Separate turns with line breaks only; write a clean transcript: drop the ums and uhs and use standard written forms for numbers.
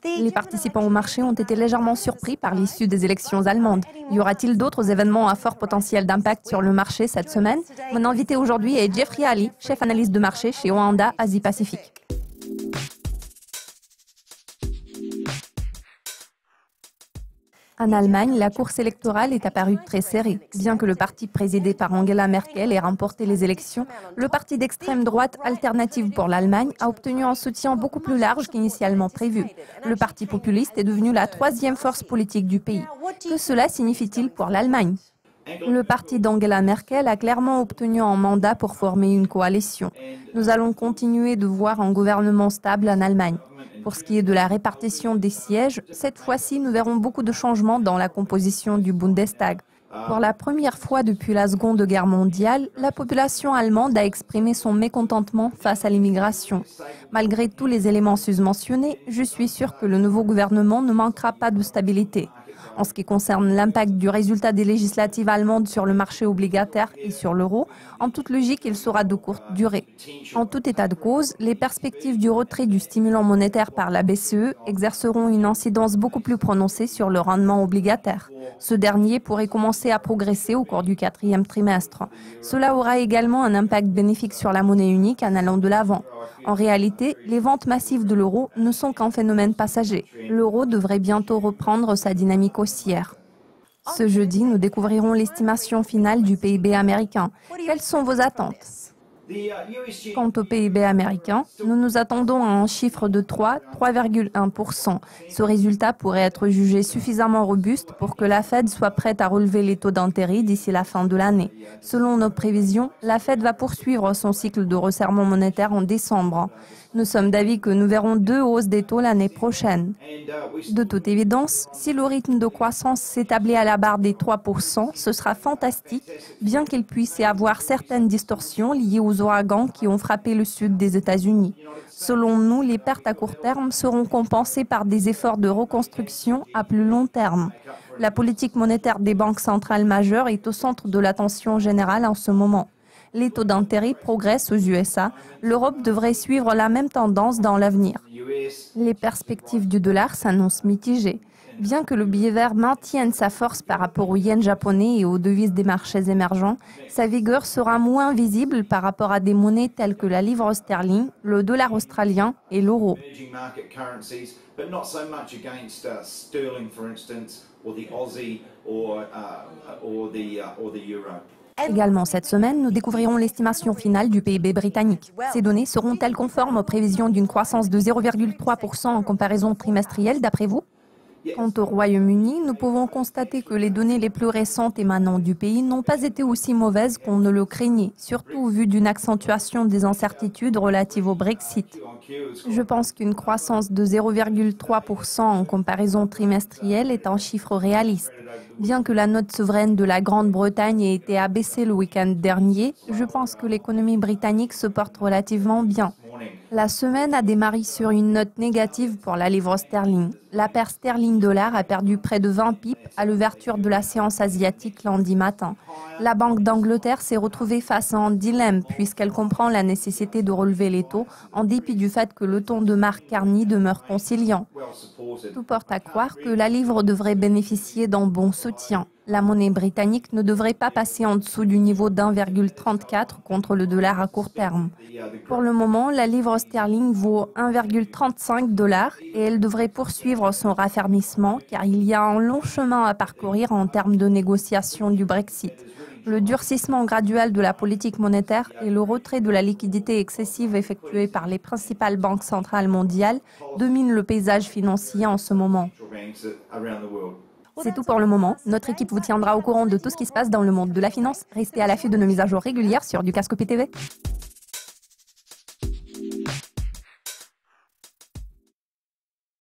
Les participants au marché ont été légèrement surpris par l'issue des élections allemandes. Y aura-t-il d'autres événements à fort potentiel d'impact sur le marché cette semaine? Mon invité aujourd'hui est Jeffrey Ali, chef analyste de marché chez Oanda Asie-Pacifique. En Allemagne, la course électorale est apparue très serrée. Bien que le parti présidé par Angela Merkel ait remporté les élections, le parti d'extrême droite Alternative pour l'Allemagne a obtenu un soutien beaucoup plus large qu'initialement prévu. Le parti populiste est devenu la troisième force politique du pays. Que cela signifie-t-il pour l'Allemagne? Le parti d'Angela Merkel a clairement obtenu un mandat pour former une coalition. Nous allons continuer de voir un gouvernement stable en Allemagne. Pour ce qui est de la répartition des sièges, cette fois-ci, nous verrons beaucoup de changements dans la composition du Bundestag. Pour la première fois depuis la Seconde Guerre mondiale, la population allemande a exprimé son mécontentement face à l'immigration. Malgré tous les éléments susmentionnés, je suis sûr que le nouveau gouvernement ne manquera pas de stabilité. En ce qui concerne l'impact du résultat des législatives allemandes sur le marché obligataire et sur l'euro, en toute logique, il sera de courte durée. En tout état de cause, les perspectives du retrait du stimulant monétaire par la BCE exerceront une incidence beaucoup plus prononcée sur le rendement obligataire. Ce dernier pourrait commencer à progresser au cours du quatrième trimestre. Cela aura également un impact bénéfique sur la monnaie unique en allant de l'avant. En réalité, les ventes massives de l'euro ne sont qu'un phénomène passager. L'euro devrait bientôt reprendre sa dynamique haussière. Ce jeudi, nous découvrirons l'estimation finale du PIB américain. Quelles sont vos attentes? Quant au PIB américain, nous nous attendons à un chiffre de 3,1%. Ce résultat pourrait être jugé suffisamment robuste pour que la Fed soit prête à relever les taux d'intérêt d'ici la fin de l'année. Selon nos prévisions, la Fed va poursuivre son cycle de resserrement monétaire en décembre. Nous sommes d'avis que nous verrons 2 hausses des taux l'année prochaine. De toute évidence, si le rythme de croissance s'établit à la barre des 3%, ce sera fantastique, bien qu'il puisse y avoir certaines distorsions liées aux ouragans qui ont frappé le sud des États-Unis. Selon nous, les pertes à court terme seront compensées par des efforts de reconstruction à plus long terme. La politique monétaire des banques centrales majeures est au centre de l'attention générale en ce moment. Les taux d'intérêt progressent aux USA. L'Europe devrait suivre la même tendance dans l'avenir. Les perspectives du dollar s'annoncent mitigées. Bien que le billet vert maintienne sa force par rapport au yen japonais et aux devises des marchés émergents, sa vigueur sera moins visible par rapport à des monnaies telles que la livre sterling, le dollar australien et l'euro. Également cette semaine, nous découvrirons l'estimation finale du PIB britannique. Ces données seront-elles conformes aux prévisions d'une croissance de 0,3% en comparaison trimestrielle d'après vous? Quant au Royaume-Uni, nous pouvons constater que les données les plus récentes émanant du pays n'ont pas été aussi mauvaises qu'on ne le craignait, surtout au vu d'une accentuation des incertitudes relatives au Brexit. Je pense qu'une croissance de 0,3% en comparaison trimestrielle est un chiffre réaliste. Bien que la note souveraine de la Grande-Bretagne ait été abaissée le week-end dernier, je pense que l'économie britannique se porte relativement bien. La semaine a démarré sur une note négative pour la livre sterling. La paire sterling-dollar a perdu près de 20 pips à l'ouverture de la séance asiatique lundi matin. La Banque d'Angleterre s'est retrouvée face à un dilemme puisqu'elle comprend la nécessité de relever les taux en dépit du fait que le ton de Mark Carney demeure conciliant. Tout porte à croire que la livre devrait bénéficier d'un bon soutien. La monnaie britannique ne devrait pas passer en dessous du niveau d'1,34 contre le dollar à court terme. Pour le moment, la livre sterling vaut 1,35 $ et elle devrait poursuivre son raffermissement car il y a un long chemin à parcourir en termes de négociation du Brexit. Le durcissement graduel de la politique monétaire et le retrait de la liquidité excessive effectuée par les principales banques centrales mondiales dominent le paysage financier en ce moment. C'est tout pour le moment. Notre équipe vous tiendra au courant de tout ce qui se passe dans le monde de la finance. Restez à l'affût de nos mises à jour régulières sur du Casque PTV.